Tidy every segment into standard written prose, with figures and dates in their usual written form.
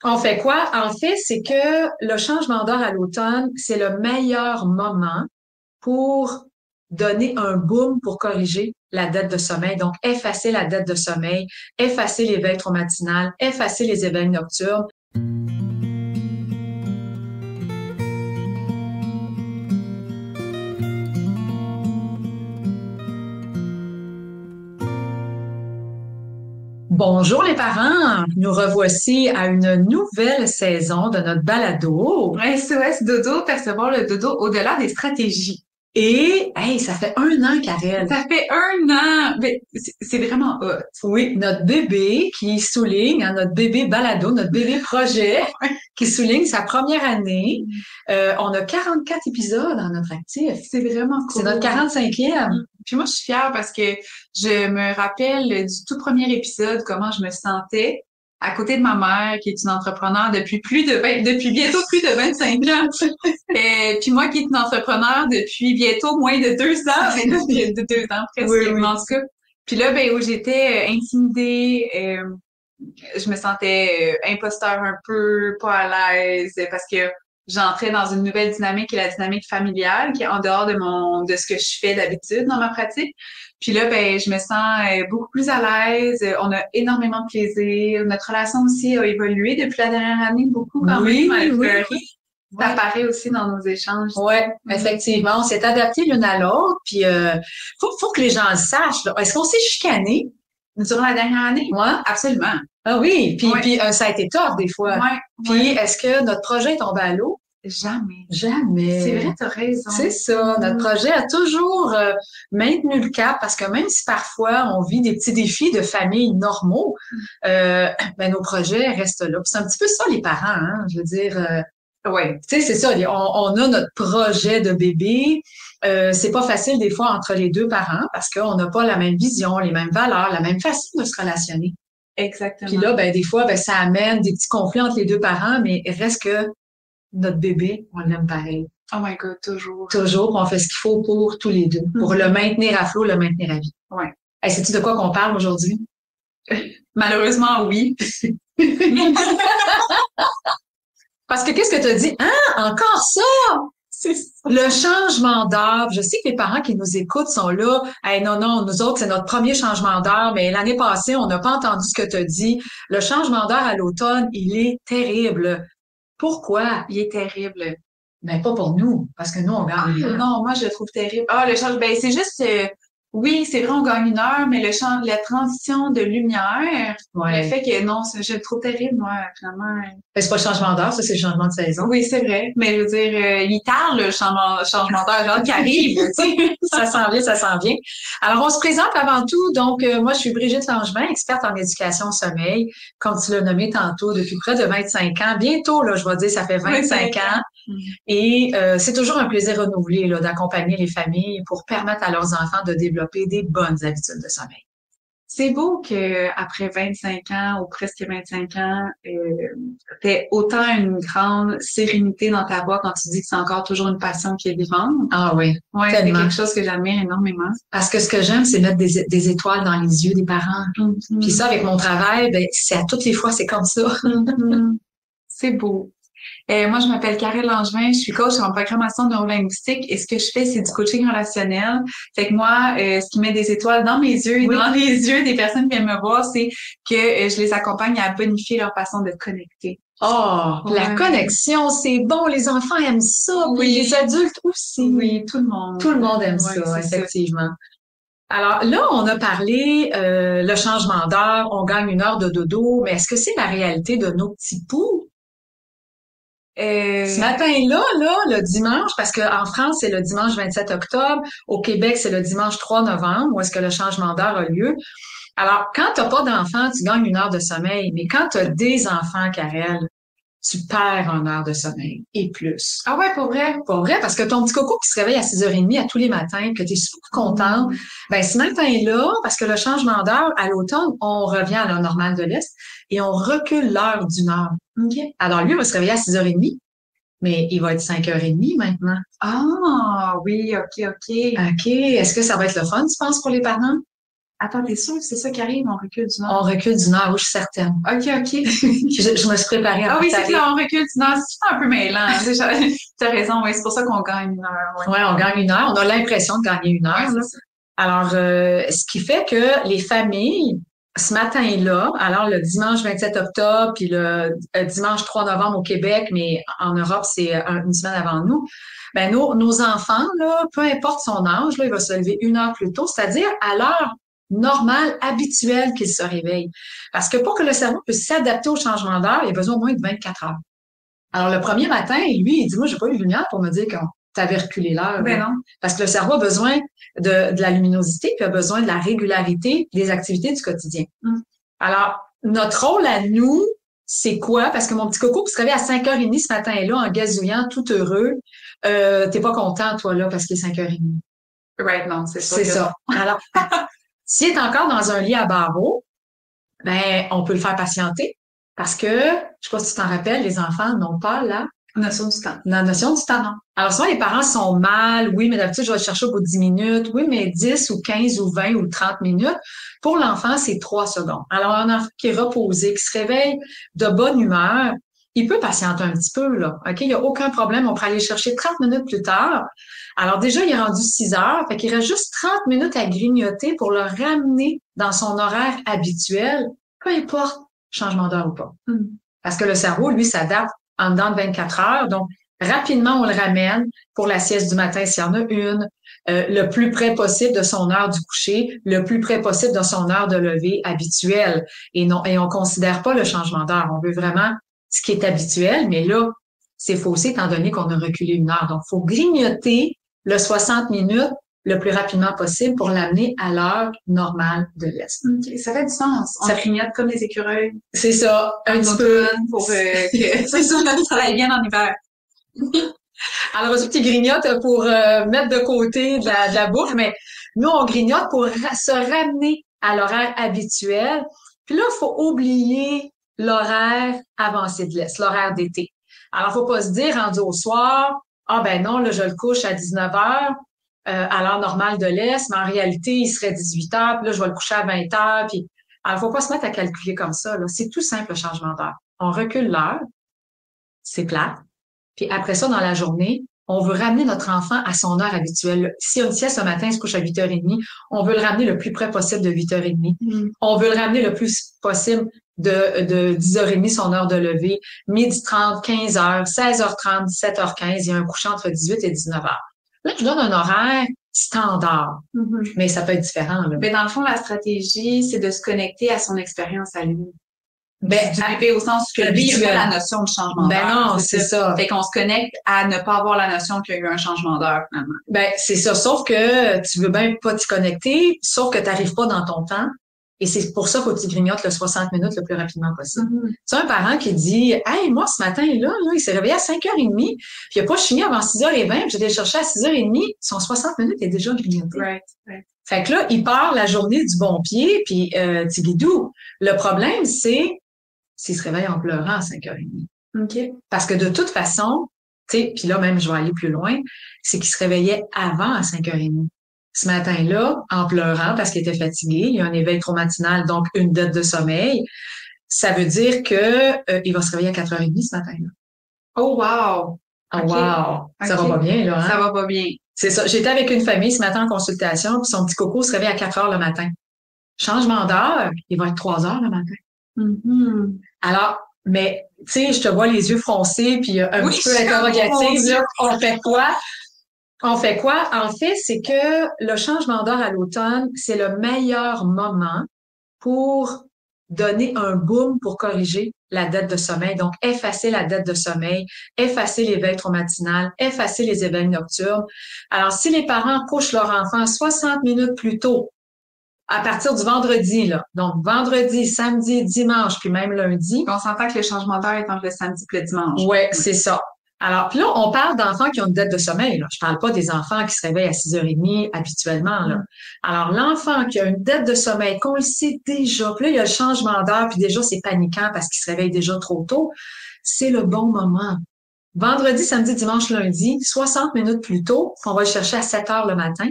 On fait quoi? En fait, c'est que le changement d'heure à l'automne, c'est le meilleur moment pour donner un boom pour corriger la dette de sommeil. Donc, effacer la dette de sommeil, effacer l'éveil trop-matinal, effacer les éveils nocturnes. Bonjour les parents, nous revoici à une nouvelle saison de notre balado. SOS Dodo, percevoir le dodo au-delà des stratégies. Et, hey, ça fait 1 an, Karel. Ça fait 1 an! Mais c'est vraiment hot. Oui, notre bébé qui souligne, hein, notre bébé balado, notre bébé projet, qui souligne sa première année. On a 44 épisodes dans notre actif. C'est vraiment C'est cool. notre 45e. Puis moi, je suis fière parce que je me rappelle du tout premier épisode, comment je me sentais à côté de ma mère, qui est une entrepreneure depuis bientôt plus de 25 ans. Et puis moi, qui est une entrepreneure depuis bientôt moins de 2 ans, mais de 2 ans presque, Oui, oui. en tout cas. Puis là, où j'étais intimidée, je me sentais imposteur un peu, pas à l'aise, parce que j'entrais dans une nouvelle dynamique qui est la dynamique familiale, qui est en dehors de ce que je fais d'habitude dans ma pratique. Puis là, je me sens beaucoup plus à l'aise. On a énormément de plaisir. Notre relation aussi a évolué depuis la dernière année, beaucoup quand Oui, même, à oui. pleurer. Ça Ouais. apparaît aussi dans nos échanges. Ouais, effectivement, on s'est adapté l'une à l'autre, puis faut que les gens le sachent, là. Est-ce qu'on s'est chicané? Durant la dernière année? Ouais. Absolument. Ah oui, puis Ouais. puis ça a été tough des fois. Ouais. Puis Ouais. est-ce que notre projet est tombé à l'eau? Jamais. Jamais. C'est vrai, t'as raison. C'est ça. Notre projet a toujours maintenu le cap parce que même si parfois on vit des petits défis de famille normaux, nos projets restent là. Puis c'est un petit peu ça les parents, hein. Je veux dire, Ouais. tu sais, c'est ça. On a notre projet de bébé. C'est pas facile des fois entre les deux parents parce qu'on n'a pas la même vision, les mêmes valeurs, la même façon de se relationner. Exactement. Puis là, des fois, ça amène des petits conflits entre les deux parents, mais il reste que notre bébé, on l'aime pareil. Oh my God, toujours. Toujours, puis on fait ce qu'il faut pour tous les deux, pour le maintenir à flot, le maintenir à vie. Ouais. Hey, sais-tu de quoi qu'on parle aujourd'hui? Malheureusement, oui. Parce que qu'est-ce que tu as dit? Ah, encore ça! C'est ça. Le changement d'heure. Je sais que les parents qui nous écoutent sont là. Hey, non, non, nous autres, c'est notre premier changement d'heure, mais l'année passée, on n'a pas entendu ce que tu as dit. Le changement d'heure à l'automne, il est terrible. Pourquoi? Il est terrible. Ben, pas pour nous, parce que nous, on gagne. Non, moi, je le trouve terrible. Ah, le change, c'est juste, oui, c'est vrai, on gagne 1 heure, mais la transition de lumière, le fait que non, je le trouve terrible, moi, finalement. C'est pas le changement d'heure, ça, c'est le changement de saison. Oui, c'est vrai. Mais je veux dire, il tarde le changement d'heure, genre qui arrive, tu sais. Ça s'en vient, ça s'en vient. Alors, on se présente avant tout. Donc, moi, je suis Brigitte Langevin, experte en éducation au sommeil, comme tu l'as nommé tantôt, depuis près de 25 ans. Bientôt, là, je vais dire, ça fait 25 ans. Et c'est toujours un plaisir renouvelé là, d'accompagner les familles pour permettre à leurs enfants de développer des bonnes habitudes de sommeil. C'est beau que après 25 ans ou presque 25 ans, t'aies autant une grande sérénité dans ta voix quand tu dis que c'est encore toujours une passion qui est vivante. Ah oui, Ouais, c'est tellement. quelque chose que j'admire énormément. Parce que ce que j'aime, c'est mettre des étoiles dans les yeux des parents. Puis ça, avec mon travail, c'est à toutes les fois, c'est comme ça. C'est beau. Moi, je m'appelle Karel Langevin, je suis coach en programmation neurolinguistique et ce que je fais, c'est du coaching relationnel. Fait que moi, ce qui met des étoiles dans mes yeux et dans les yeux des personnes qui viennent me voir, c'est que je les accompagne à bonifier leur façon de connecter. Oh, la connexion, c'est bon, les enfants aiment ça, puis les adultes aussi. Oui, tout le monde. Tout le monde aime ça, effectivement. Alors là, on a parlé le changement d'heure, on gagne 1 heure de dodo, mais est-ce que c'est la réalité de nos petits poux? Ce matin-là, le dimanche, parce qu'en France, c'est le dimanche 27 octobre, au Québec, c'est le dimanche 3 novembre, où est-ce que le changement d'heure a lieu. Alors, quand t'as pas d'enfants, tu gagnes 1 heure de sommeil, mais quand tu as des enfants, Karel, tu perds 1 heure de sommeil et plus. Ah ouais, pour vrai? Pour vrai, parce que ton petit coco qui se réveille à 6h30 à tous les matins, que tu es super contente, ce matin-là, parce que le changement d'heure, à l'automne, on revient à l'heure normale de l'Est et on recule l'heure du Nord. Okay. Alors, lui, il va se réveiller à 6h30, mais il va être 5h30 maintenant. Ah, oui, OK. OK. Est-ce que ça va être le fun, tu penses, pour les parents? Attends, t'es sûre que c'est ça qui arrive, on recule d'une On heure? recule d'une heure, oui, je suis certaine. OK. Je me suis préparée Ah avant oui, de c'est t'aller. ça, on recule d'une heure. C'est un peu mêlant. Hein. T'as raison, oui, c'est pour ça qu'on gagne une heure. Ouais, Ouais, on gagne une heure. On a l'impression de gagner une heure, là. c'est ça. Alors, ce qui fait que les familles, ce matin-là, alors le dimanche 27 octobre, puis le dimanche 3 novembre au Québec, mais en Europe, c'est une semaine avant nous, ben nos enfants, là, peu importe son âge, là, il va se lever une heure plus tôt, c'est-à-dire à l'heure normale, habituelle qu'il se réveille. Parce que pour que le cerveau puisse s'adapter au changement d'heure, il a besoin au moins de 24 heures. Alors, le premier matin, lui, il dit, moi, j'ai pas eu de lumière pour me dire qu'on t'avait reculé l'heure. Ben Là. non. Parce que le cerveau a besoin de la luminosité, puis a besoin de la régularité des activités du quotidien. Alors, notre rôle à nous, c'est quoi? Parce que mon petit coco qui se réveille à 5h30 ce matin-là, en gazouillant, tout heureux, t'es pas content, toi, là, parce qu'il est 5h30. Right, non, c'est sûr. C'est ça. Alors, s'il est encore dans un lit à barreaux, ben, on peut le faire patienter. Parce que, je sais pas si tu t'en rappelles, les enfants n'ont pas Notion du temps. la notion du temps. Non. Alors, souvent, les parents sont mal. Oui, mais d'habitude, je vais le chercher au bout de 10 minutes. Oui, mais 10 ou 15 ou 20 ou 30 minutes. Pour l'enfant, c'est 3 secondes. Alors, un enfant qui est reposé, qui se réveille de bonne humeur, il peut patienter un petit peu, là. OK? Il n'y a aucun problème. On pourrait aller le chercher 30 minutes plus tard. Alors, déjà, il est rendu 6 heures. Fait qu'il reste juste 30 minutes à grignoter pour le ramener dans son horaire habituel, peu importe changement d'heure ou pas. Parce que le cerveau, lui, s'adapte en dedans de 24 heures. Donc, rapidement, on le ramène pour la sieste du matin s'il y en a une, le plus près possible de son heure du coucher, le plus près possible de son heure de lever habituelle. Et on considère pas le changement d'heure. On veut vraiment ce qui est habituel, mais là, c'est faussé étant donné qu'on a reculé une heure. Donc, il faut grignoter le 60 minutes le plus rapidement possible pour l'amener à l'heure normale de l'Est. Okay, ça fait du sens. On grignote comme des écureuils. C'est ça, un petit peu. Pour que c'est ça, ça aille bien en hiver. Alors, eux autres, ils grignotent pour mettre de côté de la bouffe, mais nous, on grignote pour se ramener à l'horaire habituel. Puis là, il faut oublier l'horaire avancé de l'Est, l'horaire d'été. Alors, faut pas se dire, rendu au soir, ah ben non, là, je le couche à 19 heures. À l'heure normale de l'Est, mais en réalité, il serait 18 heures, puis là, je vais le coucher à 20 heures, puis alors, faut pas se mettre à calculer comme ça, là. C'est tout simple, le changement d'heure. On recule l'heure, c'est plat, puis après ça, dans la journée, on veut ramener notre enfant à son heure habituelle. Si on sieste ce matin, il se couche à 8h30, on veut le ramener le plus près possible de 8h30. On veut le ramener le plus possible de 10h30, son heure de lever, 12h30, 15h, 16h30, 17h15, il y a un coucher entre 18 et 19h. Là, je donne un horaire standard, mais ça peut être différent. Là. Mais dans le fond, la stratégie, c'est de se connecter à son expérience à lui. Ben, du bébé au sens que lui, il n'a pas la notion de changement d'heure. Ben non, c'est ça. Fait qu'on se connecte à ne pas avoir la notion qu'il y a eu un changement d'heure, finalement. Ben, c'est ça. Sauf que tu veux bien pas t'y connecter, sauf que tu n'arrives pas dans ton temps. Et c'est pour ça qu'il faut que tu grignotes le 60 minutes le plus rapidement possible. Tu as un parent qui dit, hey, moi, ce matin-là, il s'est réveillé à 5h30, puis il n'a pas fini avant 6h20, puis j'étais le chercher à 6h30, son 60 minutes est déjà grignoté. Right. Fait que là, il part la journée du bon pied, puis tigidou. Le problème, c'est s'il se réveille en pleurant à 5h30. OK. Parce que de toute façon, tu sais, puis là, même, je vais aller plus loin, c'est qu'il se réveillait avant à 5h30. Ce matin-là, en pleurant parce qu'il était fatigué, il y a un éveil trop matinal, donc une dette de sommeil. Ça veut dire que il va se réveiller à 4h30 ce matin-là. Oh wow! Oh wow! Ça va pas bien, là, hein? Ça va pas bien. C'est ça. J'étais avec une famille ce matin en consultation, puis son petit coco se réveille à 4h le matin. Changement d'heure, il va être 3h le matin. Alors, mais, tu sais, je te vois les yeux froncés, puis un petit peu interrogative, là. On fait quoi? En fait, c'est que le changement d'heure à l'automne, c'est le meilleur moment pour donner un boom pour corriger la dette de sommeil. Donc, effacer la dette de sommeil, effacer l'éveil trop matinal, effacer les éveils nocturnes. Alors, si les parents couchent leur enfant 60 minutes plus tôt, à partir du vendredi, là. Donc, vendredi, samedi, dimanche, puis même lundi. On s'entend que le changement d'heure est entre le samedi et le dimanche. Ouais, c'est ça. Alors, puis là, on parle d'enfants qui ont une dette de sommeil. Là. Je parle pas des enfants qui se réveillent à 6h30 habituellement. Là. Alors, l'enfant qui a une dette de sommeil, qu'on le sait déjà, puis là, il y a le changement d'heure, puis déjà, c'est paniquant parce qu'il se réveille déjà trop tôt, c'est le bon moment Vendredi, samedi, dimanche, lundi, 60 minutes plus tôt, on va le chercher à 7 heures le matin.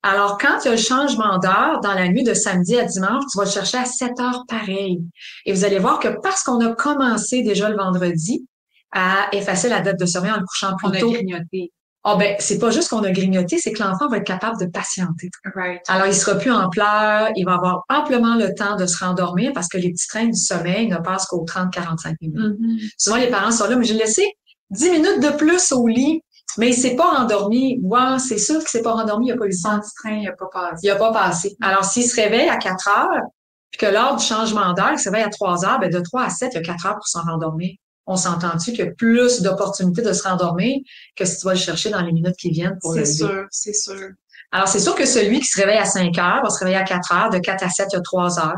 Alors, quand il y a le changement d'heure dans la nuit de samedi à dimanche, tu vas le chercher à 7 heures pareil. Et vous allez voir que parce qu'on a commencé déjà le vendredi à effacer la date de sommeil en le couchant plus tôt. On a grignoté. Ah ben, c'est pas juste qu'on a grignoté, c'est que l'enfant va être capable de patienter. Right. Alors, il sera plus en pleurs, il va avoir amplement le temps de se rendormir parce que les petits trains du sommeil ne passent qu'aux 30-45 minutes. Souvent, les parents sont là, mais je l'ai laissé 10 minutes de plus au lit, mais il s'est pas rendormi. Ouais, c'est sûr qu'il s'est pas rendormi, il a pas eu le temps. Son petit train, il a pas passé. Il a pas passé. Alors, s'il se réveille à 4 heures, puis que lors du changement d'heure, il se réveille à 3 heures, ben de 3 à 7, il y a 4 heures pour s'en rendormir. On s'entend-tu qu'il y a plus d'opportunités de se rendormir que si tu vas le chercher dans les minutes qui viennent pour le lever? C'est sûr. Alors, c'est sûr que celui qui se réveille à 5 heures va se réveiller à 4 heures. De 4 à 7, il y a 3 heures.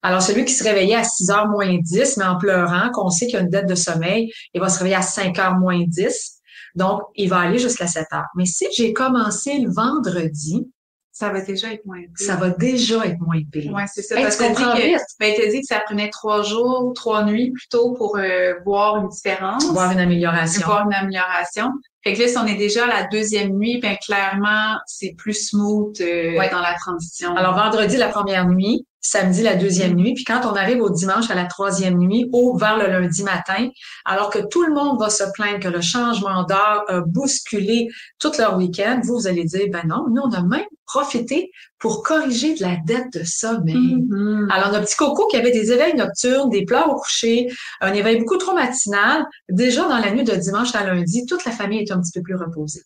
Alors, celui qui se réveillait à 6 heures moins 10, mais en pleurant, qu'on sait qu'il y a une dette de sommeil, il va se réveiller à 5 heures moins 10. Donc, il va aller jusqu'à 7 heures. Mais si j'ai commencé le vendredi, ça va déjà être moins pire. Ça va déjà être moins pire. Ouais, c'est ça. Hey, parce que t'as dit que ça prenait 3 jours, 3 nuits plutôt pour voir une différence. Voir une amélioration. Voir une amélioration. Fait que là, si on est déjà à la deuxième nuit, ben clairement, c'est plus smooth dans la transition. Alors, vendredi, la première nuit, samedi, la deuxième nuit, puis quand on arrive au dimanche à la troisième nuit, vers le lundi matin, alors que tout le monde va se plaindre que le changement d'heure a bousculé tout leur week-end, vous allez dire, ben non, nous, on a même profité pour corriger de la dette de sommeil. Alors, notre petit coco qui avait des éveils nocturnes, des pleurs au coucher, un éveil beaucoup trop matinal, déjà dans la nuit de dimanche à lundi, toute la famille est un petit peu plus reposée.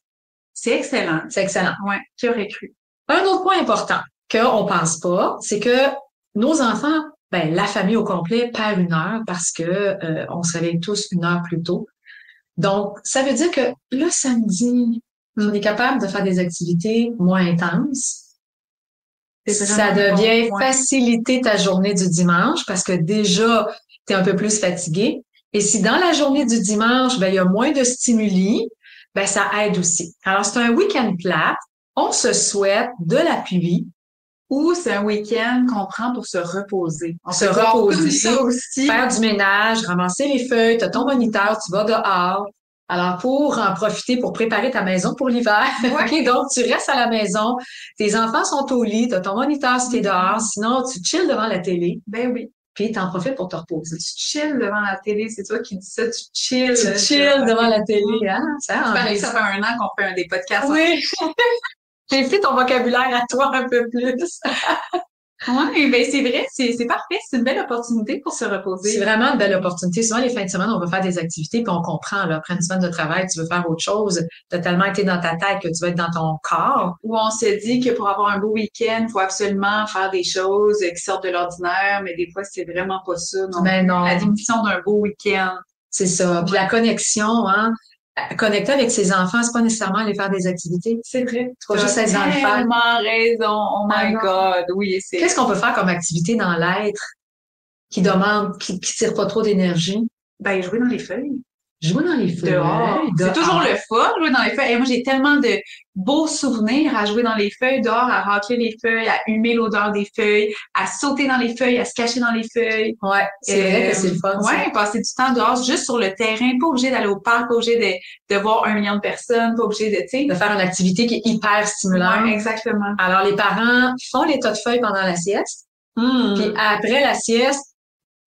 C'est excellent. C'est excellent. Ouais, qui aurait cru? Un autre point important qu'on pense pas, c'est que nos enfants, ben, la famille au complet perd 1 heure parce que on se réveille tous 1 heure plus tôt. Donc, ça veut dire que le samedi, on est capable de faire des activités moins intenses. Ça devient faciliter ta journée du dimanche parce que déjà, tu es un peu plus fatigué. Et si dans la journée du dimanche, ben, il y a moins de stimuli, ben, ça aide aussi. Alors, c'est un week-end plat. On se souhaite de la pluie. Ou c'est un week-end qu'on prend pour se reposer. On se reposer, ça aussi. Faire du ménage, ramasser les feuilles, tu as ton moniteur, tu vas dehors. Alors, pour en profiter, pour préparer ta maison pour l'hiver, okay, donc tu restes à la maison, tes enfants sont au lit, tu as ton moniteur si t'es dehors, sinon tu chilles devant la télé. Ben oui. Puis t'en profites pour te reposer. Tu chilles devant la télé, c'est toi qui dis ça, tu chilles. Tu chilles devant la télé, hein? Ça fait 1 an qu'on fait des podcasts. Oui. J'ai fait ton vocabulaire à toi un peu plus. Oui, ben c'est vrai, c'est parfait, c'est une belle opportunité pour se reposer. C'est vraiment une belle opportunité. Souvent, les fins de semaine, on va faire des activités, puis on comprend, là, après une semaine de travail, tu veux faire autre chose, tu as tellement été dans ta tête que tu vas être dans ton corps. Ou on se dit que pour avoir un beau week-end, il faut absolument faire des choses qui sortent de l'ordinaire, mais des fois, c'est vraiment pas ça. Non. Mais non. La définition d'un beau week-end. C'est ça. Puis la connexion, hein. Connecter avec ses enfants, c'est pas nécessairement aller faire des activités. C'est vrai. Tu vas juste être dans le faire. Tellement raison. Oh my God. Oui, c'est. Qu'est-ce qu'on peut faire comme activité dans l'être qui demande, qui tire pas trop d'énergie? Ben, jouer dans les feuilles. Jouer dans les feuilles. Dehors. C'est toujours le fun, jouer dans les feuilles. Et moi, j'ai tellement de beaux souvenirs à jouer dans les feuilles, dehors, à racler les feuilles, à humer l'odeur des feuilles, à sauter dans les feuilles, à se cacher dans les feuilles. Ouais, c'est vrai que c'est le fun. Ouais, passer du temps dehors, juste sur le terrain, pas obligé d'aller au parc, pas obligé de voir 1 million de personnes, pas obligé de, tu sais. De faire une activité qui est hyper stimulante. Ouais, exactement. Alors, les parents font les tas de feuilles pendant la sieste. Puis après la sieste,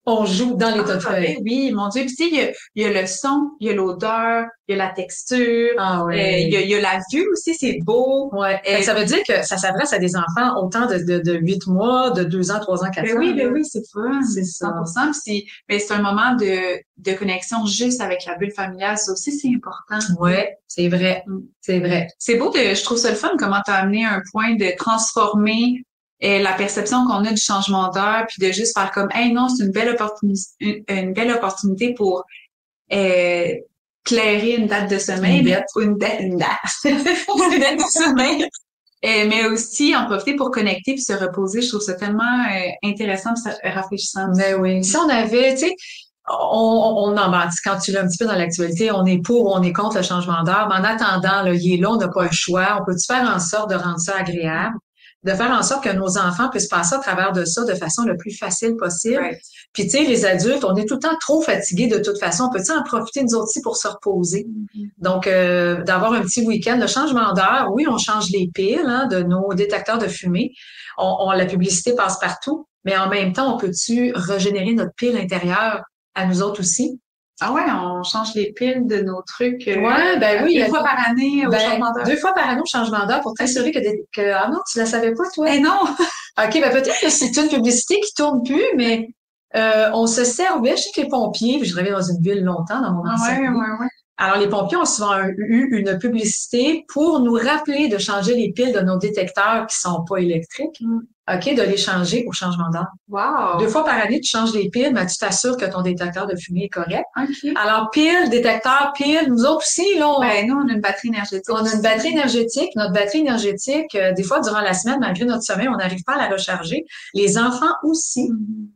on joue dans les tas de feuilles. Oui, mon Dieu. Puis tu sais, il y a le son, il y a l'odeur, il y a la texture, il y a la vue aussi, c'est beau. Ouais. Ça veut dire que ça s'adresse à des enfants autant de 8 mois, de 2 ans, 3 ans, 4 ans. Oui, c'est fun. C'est ça. 100%. Puis c'est un moment de connexion juste avec la bulle familiale. Ça aussi, c'est important. Ouais, c'est vrai. C'est vrai. C'est beau je trouve ça le fun comment tu as amené un point de transformer la perception qu'on a du changement d'heure, puis de juste faire comme, hey non, c'est une belle opportunité pour clairer une date de sommeil, une date une date de sommeil, mais aussi en profiter pour connecter puis se reposer. Je trouve ça tellement intéressant et rafraîchissant. Mais oui. Si on avait, tu sais, quand tu l'as un petit peu dans l'actualité, on est pour ou on est contre le changement d'heure, mais en attendant, là, il est là, on n'a pas le choix. On peut-tu faire en sorte de rendre ça agréable? de faire en sorte que nos enfants puissent passer à travers de ça de façon le plus facile possible. Right. Puis, tu sais, les adultes, on est tout le temps trop fatigués de toute façon. On peut-tu en profiter, nous autres aussi, pour se reposer? Donc, d'avoir un petit week-end. Le changement d'heure, oui, on change les piles de nos détecteurs de fumée. La publicité passe partout, mais en même temps, on peut-tu régénérer notre pile intérieure à nous autres aussi? Ah ouais, on change les piles de nos trucs Ouais, ben oui. 2 fois par année au changement d'heure. 2 fois par année au changement d'heure pour t'assurer ah non, tu la savais pas, toi? Eh non! OK, ben peut-être que c'est une publicité qui tourne plus, mais on se servait chez les pompiers, puis je travaillais dans une ville longtemps dans mon ancienne vie. Ouais. Alors, les pompiers ont souvent eu une publicité pour nous rappeler de changer les piles de nos détecteurs qui sont pas électriques. OK, de les changer au changement d'heure. Wow! 2 fois par année, tu changes les piles, mais tu t'assures que ton détecteur de fumée est correct. OK. Alors, piles, détecteur, piles, nous autres aussi, là. Ben, nous, on a une batterie énergétique. On a une batterie énergétique. Notre batterie énergétique, des fois, durant la semaine, malgré notre sommeil, on n'arrive pas à la recharger. Les enfants aussi.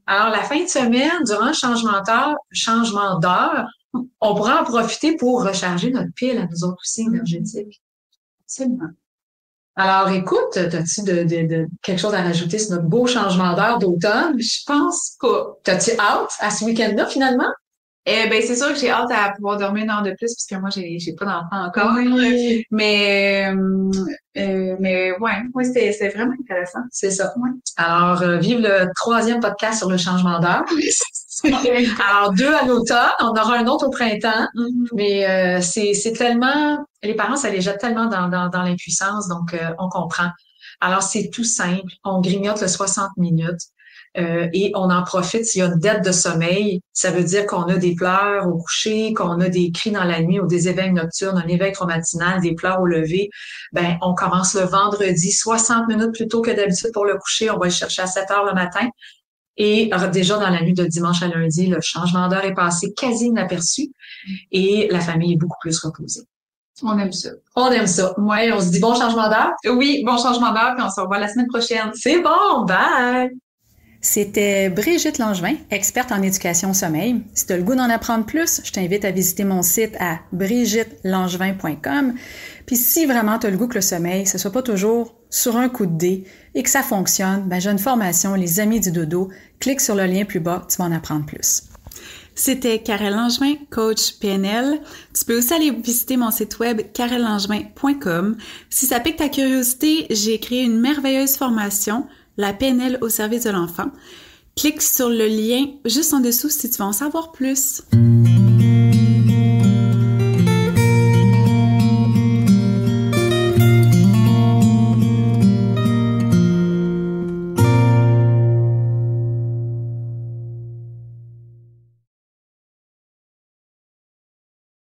Alors, la fin de semaine, durant le changement d'heure, on pourra en profiter pour recharger notre pile à nous autres aussi énergétique. Absolument. Alors, écoute, as-tu quelque chose à rajouter sur notre beau changement d'heure d'automne? Je pense pas. T'as-tu hâte à ce week-end-là, finalement? Ben, c'est sûr que j'ai hâte à pouvoir dormir une heure de plus, parce que moi, j'ai pas d'enfant encore. Oui. Mais ouais, c'est vraiment intéressant. C'est ça. Ouais. Alors, vive le 3e podcast sur le changement d'heure. Alors, 2 à l'automne, on aura un autre au printemps, mais c'est tellement, les parents, ça les jette tellement dans l'impuissance, donc on comprend. Alors, c'est tout simple, on grignote le 60 minutes et on en profite s'il y a une dette de sommeil. Ça veut dire qu'on a des pleurs au coucher, qu'on a des cris dans la nuit ou des éveils nocturnes, un éveil matinal, des pleurs au lever. Ben, on commence le vendredi 60 minutes plus tôt que d'habitude pour le coucher. On va le chercher à 7 heures le matin. Et déjà dans la nuit de dimanche à lundi, le changement d'heure est passé quasi inaperçu et la famille est beaucoup plus reposée. On aime ça. On aime ça. Ouais, on se dit bon changement d'heure. Oui, bon changement d'heure, puis on se revoit la semaine prochaine. C'est bon, bye! C'était Brigitte Langevin, experte en éducation au sommeil. Si tu as le goût d'en apprendre plus, je t'invite à visiter mon site à brigittelangevin.com. Puis si vraiment tu as le goût que le sommeil, ce soit pas toujours sur un coup de dé et que ça fonctionne, ben j'ai une formation Les Amis du Dodo. Clique sur le lien plus bas, tu vas en apprendre plus. C'était Karel Langevin, coach PNL. Tu peux aussi aller visiter mon site web karellangevin.com. Si ça pique ta curiosité, j'ai créé une merveilleuse formation, la PNL au service de l'enfant. Clique sur le lien juste en dessous si tu veux en savoir plus.